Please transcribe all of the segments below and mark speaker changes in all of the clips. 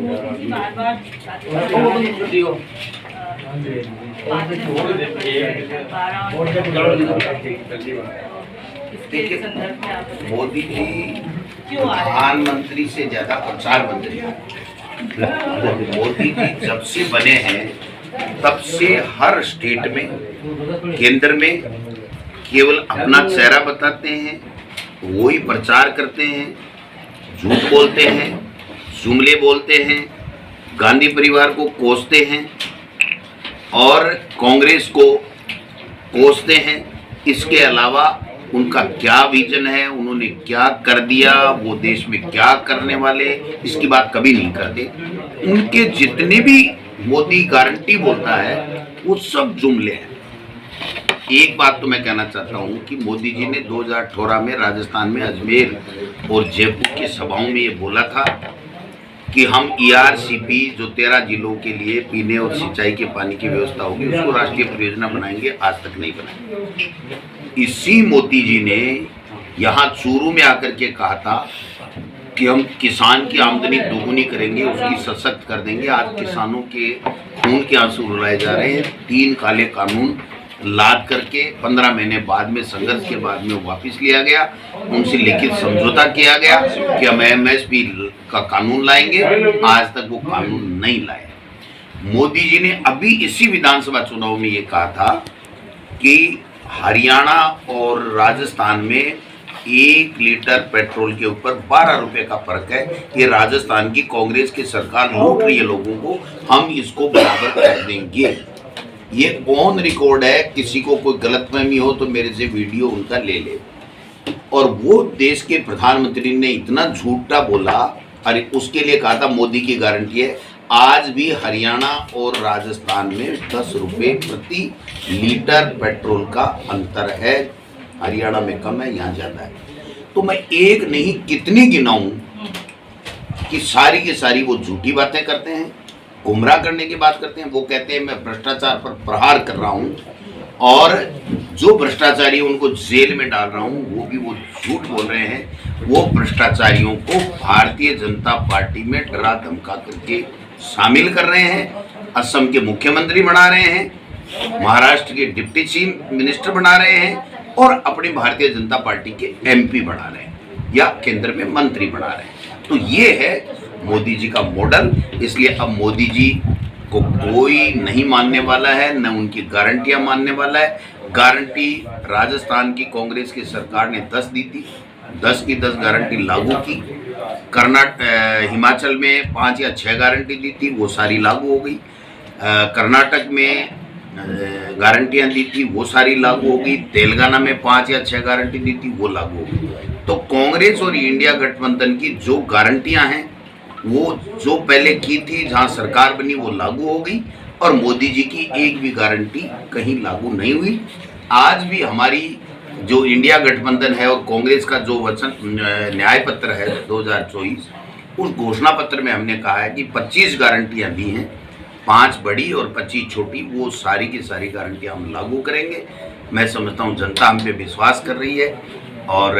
Speaker 1: मोदी जी बार बार
Speaker 2: देखिए, मोदी जी प्रधानमंत्री से ज्यादा प्रचार मंत्री हैं। मोदी जी जब से बने हैं तब से हर स्टेट में, केंद्र में केवल अपना चेहरा बताते हैं, वही प्रचार करते हैं, झूठ बोलते हैं, जुमले बोलते हैं, गांधी परिवार को कोसते हैं और कांग्रेस को कोसते हैं। इसके अलावा उनका क्या विजन है, उन्होंने क्या कर दिया, वो देश में क्या करने वाले, इसकी बात कभी नहीं करते। उनके जितने भी मोदी गारंटी बोलता है वो सब जुमले हैं। एक बात तो मैं कहना चाहता हूँ कि मोदी जी ने 2018 में राजस्थान में अजमेर और जयपुर की सभाओं में ये बोला था कि हम ERCP जो 13 जिलों के लिए पीने और सिंचाई के पानी की व्यवस्था होगी उसको राष्ट्रीय परियोजना बनाएंगे, आज तक नहीं बनाएंगे। इसी मोदी जी ने यहाँ चूरू में आकर के कहा था कि हम किसान की आमदनी दोगुनी करेंगे, उसकी सशक्त कर देंगे। आज किसानों के खून के आंसू रुलाए जा रहे हैं। 3 काले कानून लाद करके 15 महीने बाद में संघर्ष के बाद में वापस लिया गया। उनसे लिखित समझौता किया गया कि हम MSP का कानून लाएंगे, आज तक वो कानून नहीं लाए। मोदी जी ने अभी इसी विधानसभा चुनाव में ये कहा था कि हरियाणा और राजस्थान में 1 लीटर पेट्रोल के ऊपर 12 रुपए का फर्क है। ये राजस्थान की कांग्रेस की सरकार लूट रही है लोगों को, हम इसको बराबर कर देंगे। ये ऑन रिकॉर्ड है, किसी को कोई गलतफहमी हो तो मेरे से वीडियो उनका ले ले। और वो देश के प्रधानमंत्री ने इतना झूठा बोला और उसके लिए कहा था मोदी की गारंटी है। आज भी हरियाणा और राजस्थान में 10 रुपये प्रति लीटर पेट्रोल का अंतर है। हरियाणा में कम है, यहाँ ज़्यादा है। तो मैं एक नहीं कितनी गिनाऊं कि सारी की सारी वो झूठी बातें करते हैं, गुमराह करने की बात करते हैं। वो कहते हैं मैं भ्रष्टाचार पर प्रहार कर रहा हूँ और जो भ्रष्टाचारी उनको जेल में डाल रहा हूँ, वो भी वो झूठ बोल रहे हैं। वो भ्रष्टाचारियों को भारतीय जनता पार्टी में डरा धमका करके शामिल कर रहे हैं, असम के मुख्यमंत्री बना रहे हैं, महाराष्ट्र के डिप्टी चीफ मिनिस्टर बना रहे हैं और अपनी भारतीय जनता पार्टी के MP बना रहे हैं या केंद्र में मंत्री बना रहे हैं। तो ये है मोदी जी का मॉडल। इसलिए अब मोदी जी को कोई नहीं मानने वाला है, न उनकी गारंटियां मानने वाला है। गारंटी राजस्थान की कांग्रेस की सरकार ने 10 दी थी, 10 की 10 गारंटी लागू की। हिमाचल में 5 या 6 गारंटी दी थी, वो सारी लागू हो गई। कर्नाटक में गारंटियां दी थी, वो सारी लागू हो गई। तेलंगाना में 5 या 6 गारंटी दी थी, वो लागू हो गई। तो कांग्रेस और इंडिया गठबंधन की जो गारंटियां हैं वो जो पहले की थी, जहां सरकार बनी, वो लागू हो गई और मोदी जी की एक भी गारंटी कहीं लागू नहीं हुई। आज भी हमारी जो इंडिया गठबंधन है और कांग्रेस का जो वचन न्याय पत्र है 2024, उस घोषणा पत्र में हमने कहा है कि 25 गारंटियां दी हैं, 5 बड़ी और 25 छोटी। वो सारी की सारी गारंटियां हम लागू करेंगे। मैं समझता हूँ जनता हम पे विश्वास कर रही है। और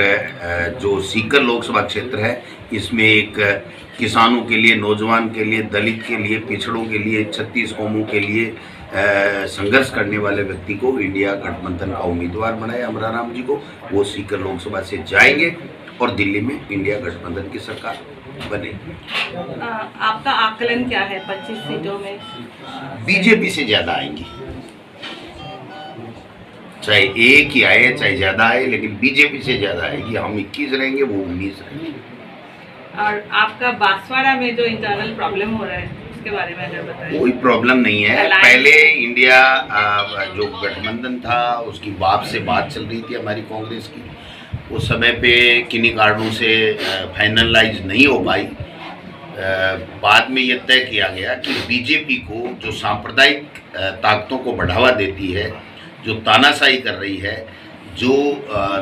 Speaker 2: जो सीकर लोकसभा क्षेत्र है, इसमें एक किसानों के लिए, नौजवान के लिए, दलित के लिए, पिछड़ों के लिए, 36 कौमों के लिए संघर्ष करने वाले व्यक्ति को इंडिया गठबंधन का उम्मीदवार बनाए, अमराराम जी को। वो सीकर लोकसभा से जाएंगे और दिल्ली में इंडिया गठबंधन की सरकार बनेगी।
Speaker 1: आपका आकलन क्या है 25 सीटों में?
Speaker 2: बीजेपी से ज़्यादा आएंगी, चाहे एक ही आए चाहे ज़्यादा आए, लेकिन बीजेपी से ज़्यादा आएगी। हम 21 रहेंगे, वो 19 रहेंगे।
Speaker 1: और आपका बांसवाड़ा में जो इंटरनल प्रॉब्लम हो रहा है उसके बारे में अगर बताएं।
Speaker 2: कोई प्रॉब्लम नहीं है। पहले इंडिया जो गठबंधन था उसकी बाप से बात चल रही थी हमारी कांग्रेस की, उस समय पे किन्हीं कारणों से फाइनलाइज नहीं हो पाई। बाद में ये तय किया गया कि बीजेपी को जो सांप्रदायिक ताकतों को बढ़ावा देती है, जो तानाशाही कर रही है, जो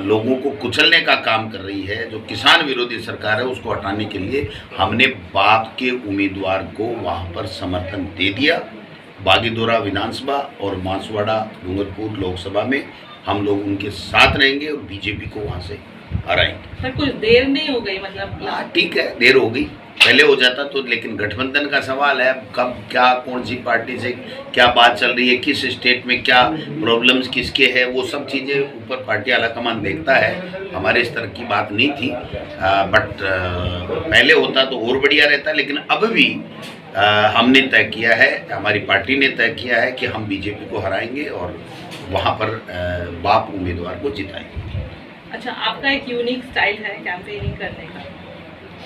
Speaker 2: लोगों को कुचलने का काम कर रही है, जो किसान विरोधी सरकार है, उसको हटाने के लिए हमने बाप के उम्मीदवार को वहाँ पर समर्थन दे दिया। बागीदोरा विधानसभा और बांसवाड़ा डूंगरपुर लोकसभा में हम लोग उनके साथ रहेंगे और बीजेपी को वहाँ से हराएंगे।
Speaker 1: सर कुछ देर नहीं हो गई मतलब?
Speaker 2: हाँ ठीक है, देर हो गई। पहले हो जाता तो, लेकिन गठबंधन का सवाल है, कब क्या कौन सी पार्टी से क्या बात चल रही है, किस स्टेट में क्या प्रॉब्लम्स किसके है, वो सब चीज़ें ऊपर पार्टी आलाकमान देखता है। हमारे स्तर की बात नहीं थी, बट पहले होता तो और बढ़िया रहता। लेकिन अब भी हमने तय किया है, हमारी पार्टी ने तय किया है कि हम बीजेपी को हराएंगे और वहाँ पर बाप उम्मीदवार को जिताएंगे।
Speaker 1: अच्छा, आपका एक यूनिक स्टाइल है कैंपेनिंग करने का,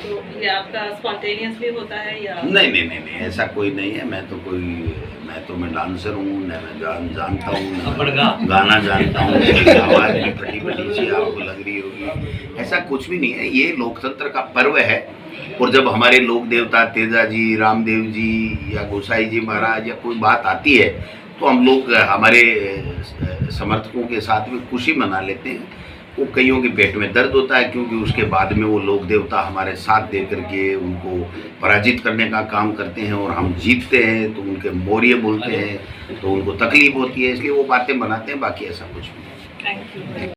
Speaker 1: तो ये आपका स्पॉन्टेनियसली होता है या?
Speaker 2: नहीं, ऐसा कोई नहीं है। मैं डांसर हूँ, न मैं जानता हूँ, न गाना जानता हूँ, आवाज़ भी फटी सी आपको लग रही होगी, ऐसा कुछ भी नहीं है। ये लोकतंत्र का पर्व है, और जब हमारे लोक देवता तेजा जी, रामदेव जी या गोसाई जी महाराज या कोई बात आती है, तो हम लोग हमारे समर्थकों के साथ में खुशी मना लेते हैं। वो कईयों के पेट में दर्द होता है, क्योंकि उसके बाद में वो लोक देवता हमारे साथ दे करके उनको पराजित करने का काम करते हैं, और हम जीतते हैं तो उनके मौर्य बोलते हैं, तो उनको तकलीफ होती है, इसलिए वो बातें बनाते हैं। बाकी ऐसा कुछ भी नहीं।
Speaker 1: Thank you.